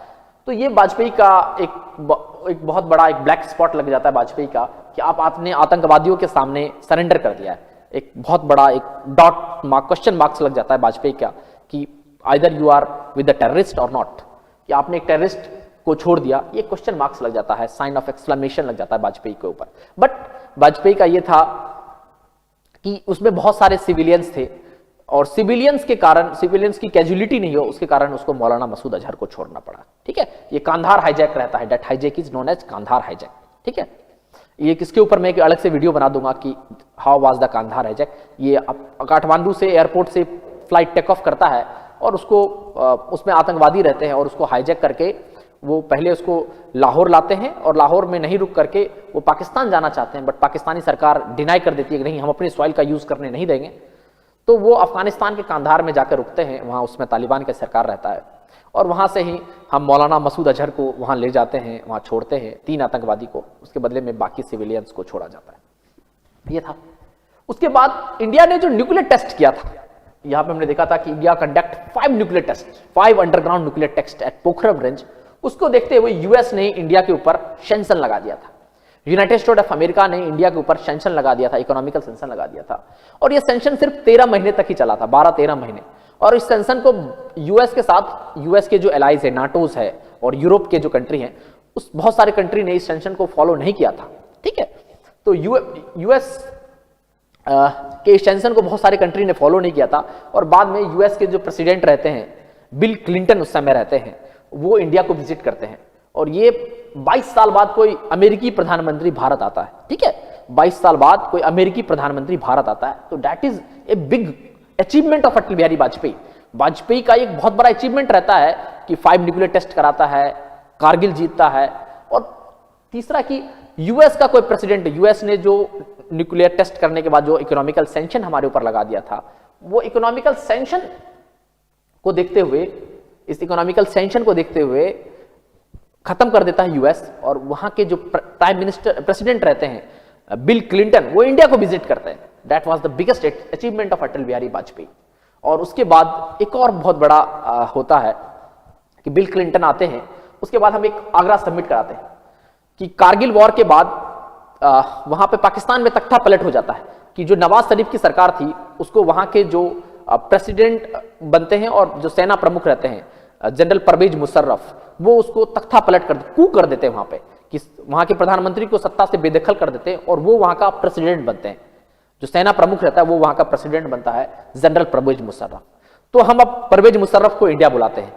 [SPEAKER 1] तो ये वाजपेयी का एक बहुत बड़ा एक ब्लैक स्पॉट लग जाता है वाजपेयी का कि आपने आतंकवादियों के सामने सरेंडर कर दिया है। एक बहुत बड़ा एक डॉट मार्क, क्वेश्चन मार्क्स लग जाता है वाजपेयी का कि either you are with the terrorist और नॉट, कि आपने एक टेररिस्ट को छोड़ दिया, ये क्वेश्चन मार्क्स लग जाता है, साइन ऑफ एक्सक्लेमेशन लग जाता है वाजपेयी के ऊपर। बट वाजपेयी का ये था कि उसमें बहुत सारे सिविलियंस थे और सिविलियंस के कारण, सिविलियंस की कैजुअलिटी नहीं हो उसके कारण उसको मौलाना मसूद अजहर को छोड़ना पड़ा। ठीक है, ये कांधार हाईजैक रहता है, that hijack is known as Kandahar hijack. ठीक है, ये किसके ऊपर मैं एक अलग से वीडियो बना दूंगा कि how was the Kandahar hijack. ये काठमांडू से एयरपोर्ट से फ्लाइट टेक ऑफ करता है और उसको उसमें आतंकवादी रहते हैं और उसको हाईजैक करके वो पहले उसको लाहौर लाते हैं और लाहौर में नहीं रुक करके वो पाकिस्तान जाना चाहते हैं, बट पाकिस्तानी सरकार डिनाई कर देती है कि नहीं, हम अपनी सॉइल का यूज करने नहीं देंगे। तो वो अफगानिस्तान के कांधार में जाकर रुकते हैं, वहाँ उसमें तालिबान का सरकार रहता है और वहाँ से ही हम मौलाना मसूद अजहर को वहाँ ले जाते हैं, वहाँ छोड़ते हैं 3 आतंकवादी को, उसके बदले में बाकी सिविलियंस को छोड़ा जाता है। ये था। उसके बाद इंडिया ने जो न्यूक्लियर टेस्ट किया था, यहाँ पे हमने देखा था कि India conduct 5 nuclear test, 5 underground nuclear test at Pokhran range. उसको देखते हुए यूएस ने इंडिया के ऊपर सैंक्शन लगा दिया था, यूनाइटेड स्टेट ऑफ अमेरिका ने इंडिया के ऊपर सैंक्शन लगा दिया था, इकोनॉमिकल सैंक्शन लगा दिया था। और ये सैंक्शन सिर्फ 13 महीने तक ही चला था, 12-13 महीने। और इस सैंक्शन को यूएस के साथ, यूएस के जो एलाइज है, नाटोज है और यूरोप के जो कंट्री हैं, उस बहुत सारे कंट्री ने इस सैंक्शन को फॉलो नहीं किया था। ठीक है, तो यूएस के सैंक्शन को बहुत सारे कंट्री ने फॉलो नहीं किया था। और बाद में यूएस के जो प्रेसिडेंट रहते हैं, बिल क्लिंटन उस समय रहते हैं, वो इंडिया को विजिट करते हैं और ये 22 साल बाद कोई अमेरिकी प्रधानमंत्री भारत आता है। ठीक है, 22 साल बाद कोई अमेरिकी प्रधानमंत्री भारत आता है, तो that is a big achievement of Atal Bihari Vajpayee. Vajpayee का एक बहुत बड़ा अचीवमेंट रहता है कि 5 न्यूक्लियर टेस्ट कराता है, कारगिल जीतता है। और तीसरा कि यूएस का कोई प्रेसिडेंट, यूएस ने जो न्यूक्लियर टेस्ट करने के बाद जो इकोनॉमिकल सैंक्शन हमारे ऊपर लगा दिया था, वो इकोनॉमिकल सैंक्शन को देखते हुए, इस इकोनॉमिकल सैंक्शन को देखते हुए खत्म कर देता है यूएस। और वहां के जो प्राइम मिनिस्टर, प्रेसिडेंट रहते हैं बिल क्लिंटन, वो इंडिया को विजिट करते हैं। That was the biggest achievement of Atal Bihari Vajpayee. और उसके बाद एक और बहुत बड़ा होता है कि बिल क्लिंटन आते हैं, उसके बाद हम एक आगरा समिट कराते हैं कि कारगिल वॉर के बाद वहां पे पाकिस्तान में तख्ता पलट हो जाता है कि जो नवाज शरीफ की सरकार थी उसको वहां के जो प्रेसिडेंट बनते हैं और जो सेना प्रमुख रहते हैं जनरल परवेज मुशर्रफ, वो उसको तख्ता पलट कर, कू कर देते हैं वहां पे, कि वहां के प्रधानमंत्री को सत्ता से बेदखल कर देते हैं और वो वहां का प्रेसिडेंट बनते हैं। जो सेना प्रमुख रहता है वो वहां का प्रेसिडेंट बनता है जनरल परवेज मुशर्रफ। तो हम अब परवेज मुशर्रफ को इंडिया बुलाते हैं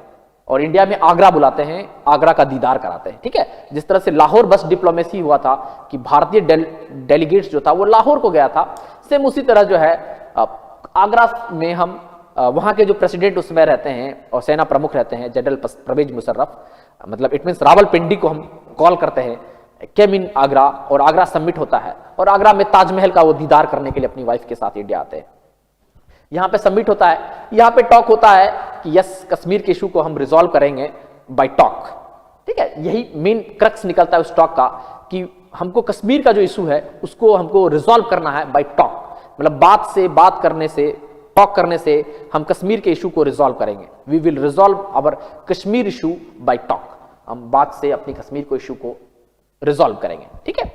[SPEAKER 1] और इंडिया में आगरा बुलाते हैं, आगरा का दीदार कराते हैं। ठीक है, जिस तरह से लाहौर बस डिप्लोमेसी हुआ था कि भारतीय डेलीगेट्स जो था वो लाहौर को गया था, सेम उसी तरह जो है आगरा में हम वहां के जो प्रेसिडेंट उसमें रहते हैं और सेना प्रमुख रहते हैं जनरल परवेज मुशर्रफ, मतलब इट मींस रावलपिंडी को हम कॉल करते हैं केम इन आगरा और आगरा समिट होता है और आगरा में ताजमहल का वो दीदार करने के लिए अपनी वाइफ के साथ इंडिया आते हैं। यहां पे समिट होता है, यहां पे टॉक होता है कि यस कश्मीर के इशू को हम रिजॉल्व करेंगे बाय टॉक। ठीक है, यही मेन क्रक्स निकलता है उस टॉक का कि हमको कश्मीर का जो इशू है उसको हमको रिजॉल्व करना है बाय टॉक, मतलब बात करने से, टॉक करने से हम कश्मीर के इशू को रिजॉल्व करेंगे। We will resolve our Kashmir issue by talk, हम बात से अपनी कश्मीर को इशू को रिजॉल्व करेंगे। ठीक है,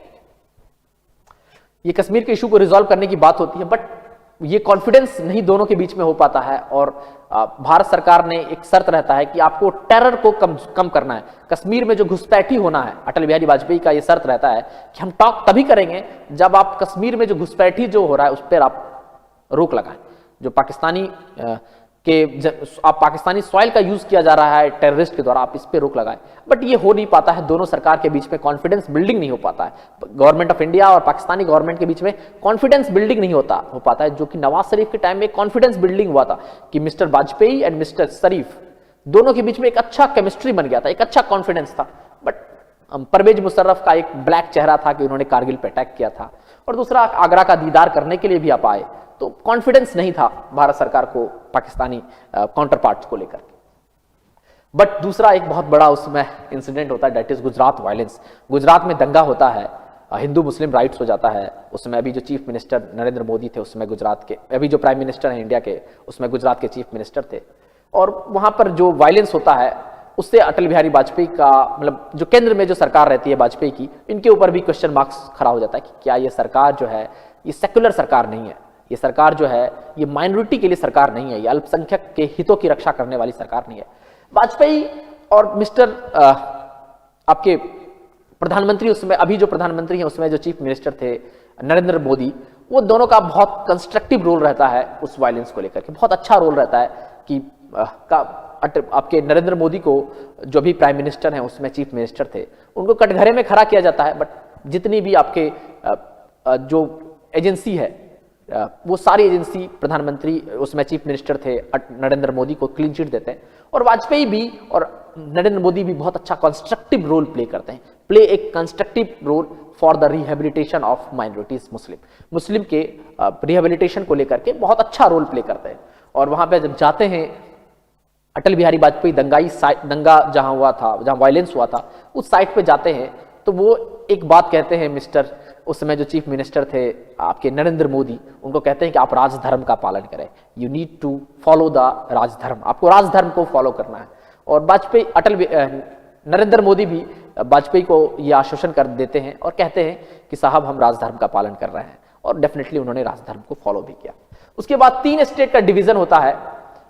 [SPEAKER 1] ये कश्मीर के इशू को रिजॉल्व करने की बात होती है, बट ये कॉन्फिडेंस नहीं दोनों के बीच में हो पाता है और भारत सरकार ने एक शर्त रहता है कि आपको टेरर को कम करना है। कश्मीर में जो घुसपैठी होना है, अटल बिहारी वाजपेयी का ये शर्त रहता है कि हम टॉक तभी करेंगे जब आप कश्मीर में जो घुसपैठी जो हो रहा है उस पर आप रोक लगाएं। जो पाकिस्तानी पाकिस्तानी सॉइल का यूज किया जा रहा है टेररिस्ट के द्वारा, आप इस पे रोक लगाएं। बट ये हो नहीं पाता है, दोनों सरकार के बीच में कॉन्फिडेंस बिल्डिंग नहीं हो पाता है। गवर्नमेंट ऑफ इंडिया और पाकिस्तानी गवर्नमेंट के बीच में कॉन्फिडेंस बिल्डिंग नहीं हो पाता है, जो कि नवाज शरीफ के टाइम में कॉन्फिडेंस बिल्डिंग हुआ था कि मिस्टर वाजपेयी एंड मिस्टर शरीफ दोनों के बीच में एक अच्छा केमिस्ट्री बन गया था, एक अच्छा कॉन्फिडेंस था। बट परवेज मुशर्रफ का एक ब्लैक चेहरा था कि उन्होंने कारगिल पे अटैक किया था, और दूसरा आगरा का दीदार करने के लिए भी आप आए, तो कॉन्फिडेंस नहीं था भारत सरकार को पाकिस्तानी काउंटर पार्ट्स को लेकर। बट दूसरा एक बहुत बड़ा उसमें इंसिडेंट होता है, that is Gujarat violence. Gujarat में दंगा होता है, हिंदू मुस्लिम राइट्स हो जाता है। उसमें अभी जो चीफ मिनिस्टर नरेंद्र मोदी थे, उसमें गुजरात के, अभी जो प्राइम मिनिस्टर हैं इंडिया के, उसमें गुजरात के चीफ मिनिस्टर थे। और वहां पर जो वायलेंस होता है उससे अटल बिहारी वाजपेयी का, मतलब जो केंद्र में जो सरकार रहती है वाजपेयी की, इनके ऊपर भी क्वेश्चन मार्क्स खड़ा हो जाता है कि क्या ये सरकार जो है ये सेक्युलर सरकार नहीं है, ये सरकार जो है ये माइनॉरिटी के लिए सरकार नहीं है, ये अल्पसंख्यक के हितों की रक्षा करने वाली सरकार नहीं है। वाजपेयी और मिस्टर आपके प्रधानमंत्री उसमें, अभी जो प्रधानमंत्री हैं उसमें जो चीफ मिनिस्टर थे नरेंद्र मोदी, वो दोनों का बहुत कंस्ट्रक्टिव रोल रहता है उस वायलेंस को लेकर के, बहुत अच्छा रोल रहता है कि आपके नरेंद्र मोदी को जो भी प्राइम मिनिस्टर हैं उसमें चीफ मिनिस्टर थे, उनको कटघरे में खड़ा किया जाता है। बट जितनी भी आपके जो एजेंसी है वो सारी एजेंसी, प्रधानमंत्री उसमें चीफ मिनिस्टर थे नरेंद्र मोदी को क्लीन चिट देते हैं, और वाजपेयी भी और नरेंद्र मोदी भी बहुत अच्छा कंस्ट्रक्टिव रोल प्ले करते हैं, प्ले एक constructive role for the rehabilitation of minorities Muslim के रिहेबिलिटेशन को लेकर के बहुत अच्छा रोल प्ले करते हैं। और वहां पे जब जाते हैं अटल बिहारी वाजपेयी दंगा जहां हुआ था, जहां वायलेंस हुआ था, उस साइट पे जाते हैं तो वो एक बात कहते हैं, मिस्टर उस समय जो चीफ मिनिस्टर थे आपके नरेंद्र मोदी, उनको कहते हैं कि आप राजधर्म का पालन करें, you need to follow the rajdharma, आपको राजधर्म को फॉलो करना है। और वाजपेयी नरेंद्र मोदी भी वाजपेयी को यह आश्वासन कर देते हैं और कहते हैं कि साहब हम राजधर्म का पालन कर रहे हैं, और डेफिनेटली उन्होंने राजधर्म को फॉलो भी किया। उसके बाद 3 स्टेट का डिवीजन होता है,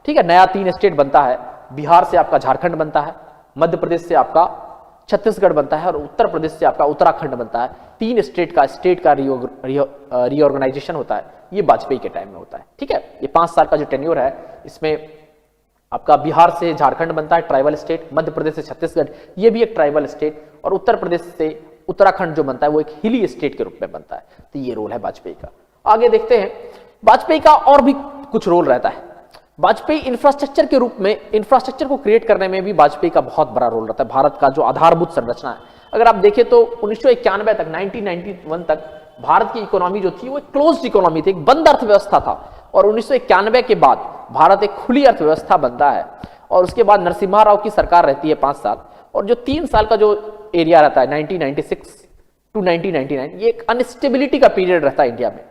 [SPEAKER 1] ठीक है, नया 3 स्टेट बनता है, बिहार से आपका झारखंड बनता है, मध्य प्रदेश से आपका छत्तीसगढ़ बनता है और उत्तर प्रदेश से आपका उत्तराखंड बनता है। 3 स्टेट का रीऑर्गेनाइजेशन होता है, ये वाजपेयी के टाइम में होता है। ठीक है, ये 5 साल का जो टेन्योर है, इसमें आपका बिहार से झारखंड बनता है ट्राइबल स्टेट, मध्य प्रदेश से छत्तीसगढ़ ये भी एक ट्राइबल स्टेट, और उत्तर प्रदेश से उत्तराखंड जो बनता है वो एक हिली स्टेट के रूप में बनता है। तो ये रोल है वाजपेयी का। आगे देखते हैं, वाजपेयी का और भी कुछ रोल रहता है। वाजपेयी इंफ्रास्ट्रक्चर के रूप में, इंफ्रास्ट्रक्चर को क्रिएट करने में भी वाजपेयी का बहुत बड़ा रोल रहता है। भारत का जो आधारभूत संरचना है, अगर आप देखें तो 1991 तक, 1991 तक भारत की इकोनॉमी जो थी वो एक क्लोज्ड इकोनॉमी थी, एक बंद अर्थव्यवस्था था, और 1991 के बाद भारत एक खुली अर्थव्यवस्था बनता है। और उसके बाद नरसिम्हा राव की सरकार रहती है 5 साल, और जो 3 साल का जो एरिया रहता है 1996 टू 1999, ये एक अनस्टेबिलिटी का पीरियड रहता है इंडिया में।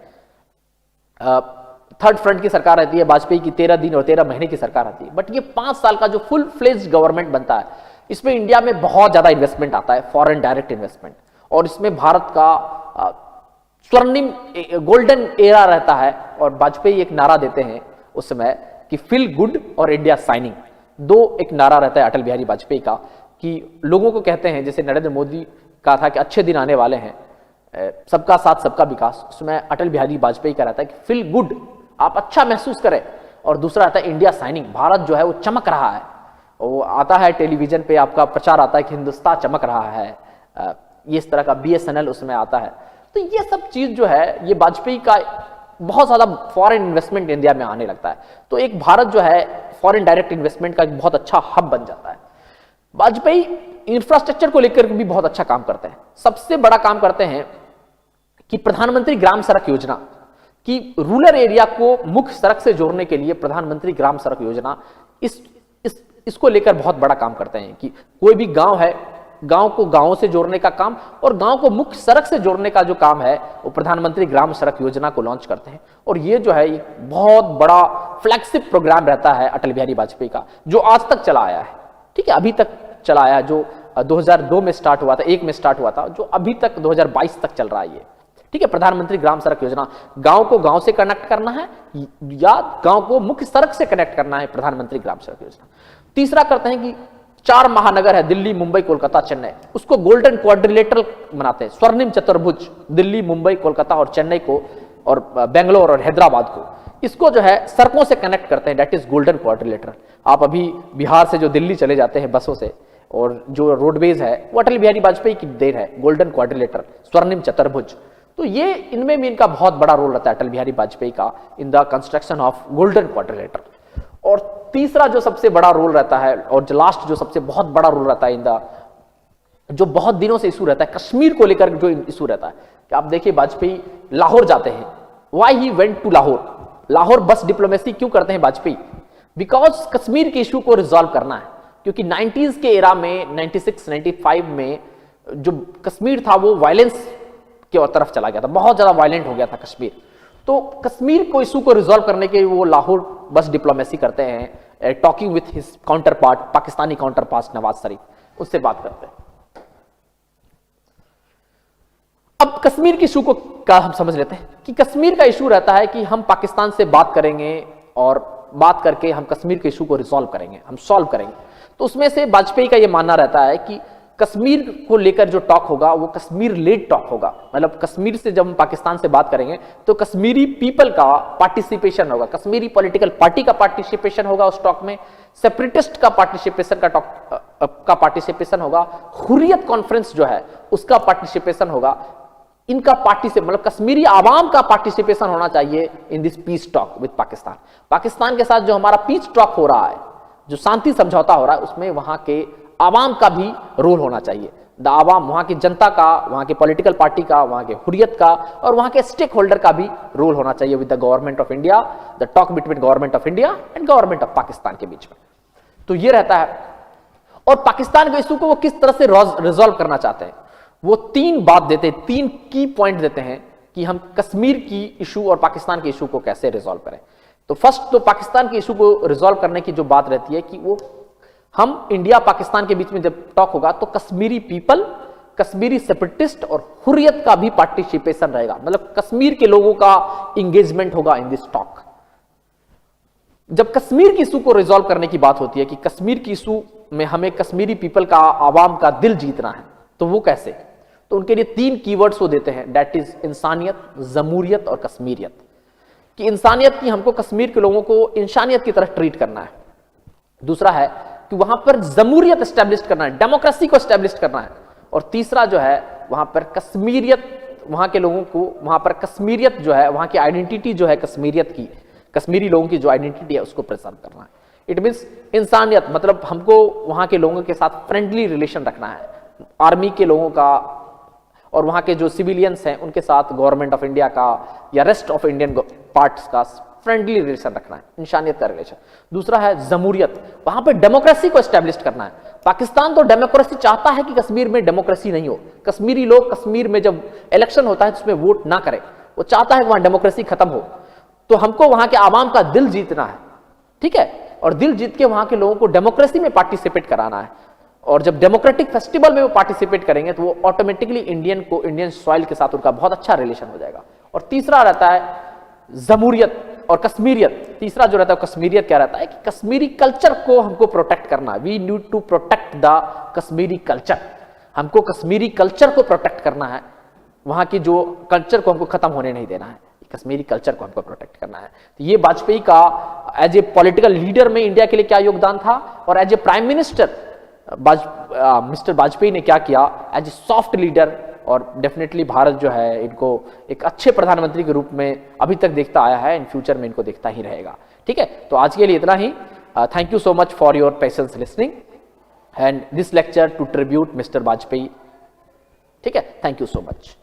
[SPEAKER 1] थर्ड फ्रंट की सरकार रहती है, वाजपेयी की 13 दिन और 13 महीने की सरकार रहती है। बट ये 5 साल का जो फुल फ्लेज्ड गवर्नमेंट बनता है, इसमें इंडिया में बहुत ज्यादा इन्वेस्टमेंट आता है, फॉरेन डायरेक्ट इन्वेस्टमेंट, और इसमें भारत का स्वर्णिम गोल्डन एरा रहता है। और वाजपेयी एक नारा देते हैं उस समय कि फील गुड और इंडिया शाइनिंग, दो एक नारा रहता है अटल बिहारी वाजपेयी का, कि लोगों को कहते हैं, जैसे नरेंद्र मोदी का था कि अच्छे दिन आने वाले हैं, सबका साथ सबका विकास, उसमें अटल बिहारी वाजपेयी का रहता है कि फील गुड, आप अच्छा महसूस करें, और दूसरा आता है इंडिया शाइनिंग, भारत जो है वो चमक रहा है। वो आता है टेलीविजन पे आपका प्रचार आता है कि हिंदुस्तान चमक रहा है, ये इस तरह का BSNL उसमें आता है। तो ये सब चीज जो है, ये वाजपेयी का बहुत ज्यादा फॉरेन इन्वेस्टमेंट इंडिया में आने लगता है, तो एक भारत जो है फॉरेन डायरेक्ट इन्वेस्टमेंट का एक बहुत अच्छा हब बन जाता है। वाजपेयी इंफ्रास्ट्रक्चर को लेकर भी बहुत अच्छा काम करते हैं। सबसे बड़ा काम करते हैं कि प्रधानमंत्री ग्राम सड़क योजना कि रूरल एरिया को मुख्य सड़क से जोड़ने के लिए प्रधानमंत्री ग्राम सड़क योजना इसको लेकर बहुत बड़ा काम करते हैं कि कोई भी गांव है, गांव को गांवों से जोड़ने का काम और गांव को मुख्य सड़क से जोड़ने का जो काम है वो प्रधानमंत्री ग्राम सड़क योजना को लॉन्च करते हैं। और ये जो है एक बहुत बड़ा फ्लैगशिप प्रोग्राम रहता है अटल बिहारी वाजपेयी का, जो आज तक चला आया है। ठीक है, अभी तक चला आया, जो 2002 में स्टार्ट हुआ था, 1 में स्टार्ट हुआ था, जो अभी तक 2022 तक चल रहा है ये। ठीक है, प्रधानमंत्री ग्राम सड़क योजना, गांव को गांव से कनेक्ट करना है या गांव को मुख्य सड़क से कनेक्ट करना है, प्रधानमंत्री ग्राम सड़क योजना। तीसरा करते हैं कि 4 महानगर है, दिल्ली, मुंबई, कोलकाता, चेन्नई, उसको गोल्डन क्वाड्रिलेटरल बनाते हैं, स्वर्णिम चतुर्भुज, दिल्ली, मुंबई, कोलकाता और चेन्नई को और बेंगलोर और हैदराबाद को, इसको जो है सड़कों से कनेक्ट करते हैं, दैट इज गोल्डन क्वाड्रिलेटरल। आप अभी बिहार से जो दिल्ली चले जाते हैं बसों से, और जो रोडवेज है वो अटल बिहारी वाजपेयी की देन है, गोल्डन क्वाड्रिलेटरल, स्वर्णिम चतुर्भुज। तो ये इनमें भी इनका बहुत बड़ा रोल रहता है अटल बिहारी वाजपेयी का in the construction of golden quadrilateral. और तीसरा जो सबसे बड़ा रोल रहता है और जो लास्ट जो सबसे बहुत बड़ा रोल रहता है इन द, जो बहुत दिनों से इशू रहता है कश्मीर को लेकर, जो इशू रहता है कि आप देखिए वाजपेयी लाहौर जाते हैं, why he went to Lahore, Lahore bus diplomacy क्यों करते हैं वाजपेयी? बिकॉज कश्मीर के इशू को रिजॉल्व करना है, क्योंकि 90s के एरा में 96, 95 में जो कश्मीर था वो वायलेंस की तरफ चला गया था, बहुत ज्यादा वायलेंट हो गया था कश्मीर। तो कश्मीर को इशू को रिजॉल्व करने के लिए वो लाहौर बस डिप्लोमेसी करते हैं, talking with his counterpart, Pakistani counterpart Nawaz Sharif, उससे बात करते हैं। अब कश्मीर के इशू को का हम समझ लेते हैं कि कश्मीर का इशू रहता है कि हम पाकिस्तान से बात करेंगे और बात करके हम कश्मीर के इशू को रिजॉल्व करेंगे, हम सॉल्व करेंगे। तो उसमें से वाजपेयी का यह मानना रहता है कि कश्मीर को लेकर जो टॉक होगा वो कश्मीर लेड टॉक होगा, मतलब कश्मीर से जब हम पाकिस्तान से बात करेंगे तो कश्मीरी पीपल का पार्टिसिपेशन होगा, कश्मीरी पॉलिटिकल पार्टी का पार्टिसिपेशन होगा उस टॉक में, सेपरेटिस्ट का पार्टिसिपेशन होगा, हुर्रियत कॉन्फ्रेंस जो है उसका पार्टिसिपेशन होगा, इनका मतलब कश्मीरी आवाम का पार्टिसिपेशन होना चाहिए in this piece talk with Pakistan. Pakistan के साथ जो हमारा पीस टॉक हो रहा है, जो शांति समझौता हो रहा है, उसमें वहां के आवाम का भी रोल होना चाहिए। द आवाम, वहां की जनता का, वहां के पॉलिटिकल पार्टी का, वहां के हुर्रियत का और वहां के स्टेक होल्डर का भी रोल होना चाहिए with the government of India, the talk between government of India and government of Pakistan के बीच में। तो ये रहता है। और पाकिस्तान के इशू को वो किस तरह से रिजॉल्व करना चाहते हैं, वो 3 बात देते हैं, 3 की पॉइंट देते हैं कि हम कश्मीर की इशू और पाकिस्तान के इशू को कैसे रिजॉल्व करें। तो फर्स्ट तो पाकिस्तान के इशू को रिजॉल्व करने की जो बात रहती है कि वो हम इंडिया पाकिस्तान के बीच में जब टॉक होगा तो कश्मीरी पीपल, कश्मीरी सेपरेटिस्ट और हुर्रियत का भी पार्टिसिपेशन रहेगा, मतलब कश्मीर के लोगों का इंगेजमेंट होगा इन दिस टॉक। जब कश्मीर की इशू को रिजॉल्व करने की बात होती है कि कश्मीर की इशू में हमें कश्मीरी पीपल का, आवाम का दिल जीतना है, तो वो कैसे? तो उनके लिए 3 कीवर्ड्स वो देते हैं, दैट इज इंसानियत, जमूरियत और कश्मीरियत। कि इंसानियत की हमको कश्मीर के लोगों को इंसानियत की तरह ट्रीट करना है। दूसरा है कि वहां पर जमूरियत एस्टेब्लिश करना है, डेमोक्रेसी को एस्टेब्लिश करना है। और तीसरा जो है वहां पर कश्मीरियत, वहां के लोगों को, वहां पर कश्मीरियत जो है, वहां की आइडेंटिटी जो है कश्मीरियत की, कश्मीरी लोगों की जो आइडेंटिटी है उसको प्रिजर्व करना है। इट मीन्स इंसानियत, मतलब हमको वहां के लोगों के साथ फ्रेंडली रिलेशन रखना है, आर्मी के लोगों का और वहां के जो सिविलियंस हैं उनके साथ गवर्नमेंट ऑफ इंडिया का या रेस्ट ऑफ इंडियन पार्ट्स का फ्रेंडली रिलेशन रखना है, इंसानियत का रिलेशन। दूसरा है जमूरियत, वहां पे डेमोक्रेसी को एस्टेब्लिश करना है। पाकिस्तान तो डेमोक्रेसी चाहता है कि कश्मीर में डेमोक्रेसी नहीं हो, कश्मीरी लोग कश्मीर में जब इलेक्शन होता है तो उसमें वोट ना करें, वो चाहता है कि वहां डेमोक्रेसी खत्म हो। तो हमको वहां के आवाम का दिल जीतना है, ठीक है, और दिल जीत के वहां के लोगों को डेमोक्रेसी में पार्टिसिपेट कराना है। और जब डेमोक्रेटिक फेस्टिवल में वो पार्टिसिपेट करेंगे तो वो ऑटोमेटिकली इंडियन सॉइल के साथ उनका बहुत अच्छा रिलेशन हो जाएगा। और तीसरा रहता है जमूरियत और कश्मीरियत। तीसरा जो रहता है कश्मीरियत क्या रहता है कि कश्मीरी कल्चर को हमको प्रोटेक्ट करना है, we need to protect the Kashmiri culture. हमको कश्मीरी कल्चर को प्रोटेक्ट करना है, वहां की जो कल्चर को हमको खत्म होने नहीं देना है, कश्मीरी कल्चर को हमको प्रोटेक्ट करना है। तो ये वाजपेयी का एज ए पॉलिटिकल लीडर में इंडिया के लिए क्या योगदान था, और as a prime minister mister Vajpayee ने क्या किया एज ए सॉफ्ट लीडर। और डेफिनेटली भारत जो है इनको एक अच्छे प्रधानमंत्री के रूप में अभी तक देखता आया है, इन फ्यूचर में इनको देखता ही रहेगा। ठीक है, तो आज के लिए इतना ही। Thank you so much for your patience listening. And this lecture to tribute mister Vajpayee. ठीक है, थैंक यू सो मच।